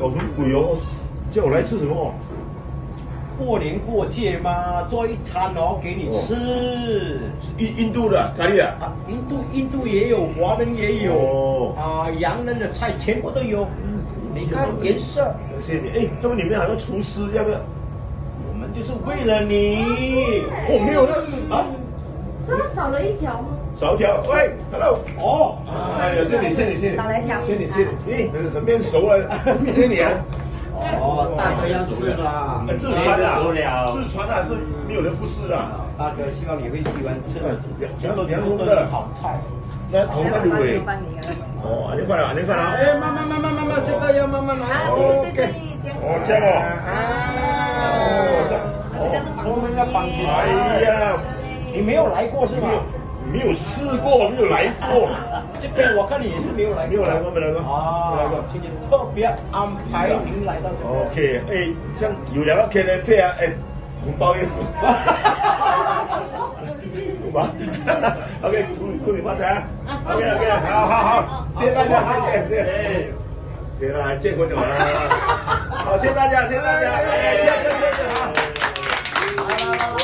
搞什么鬼哦？叫我来吃什么？过年过节嘛，做一餐哦给你吃。印度的咖喱的啊，印度也有，华人也有。哦。啊，洋人的菜全部都有。你看颜色。谢谢你。哎，这个里面好像厨师，要不要？我们就是为了你。哦，没有了啊。是不是少了一条吗？少一条。喂 ，hello。哦。哎呀，谢你，谢你，谢你。少了一条。谢你，谢你。哎，很面熟了，谢你啊。哦，大哥要吃啦。自传啊，自传还是没有人服侍的。大哥希望你会喜欢吃，全部良都是好菜。那同个卤味。哦，你快了，你快了。哎，慢慢，这个要慢慢来。啊，对，哦，这样哦。这个是绑我们要绑起来。哎呀，你没有来过是吗？没有试过，没有来过。这边我看你也是没有来过。没有来过，没来过。啊，没来过。今天特别安排您来到这边。OK， 哎，像有2个 KTV 啊，哎，红包也。吧 ，OK， 祝你发财啊 ！OK， 好，谢谢大家，谢谢大家，结婚了，好，谢谢大家，谢谢大家，谢谢，好。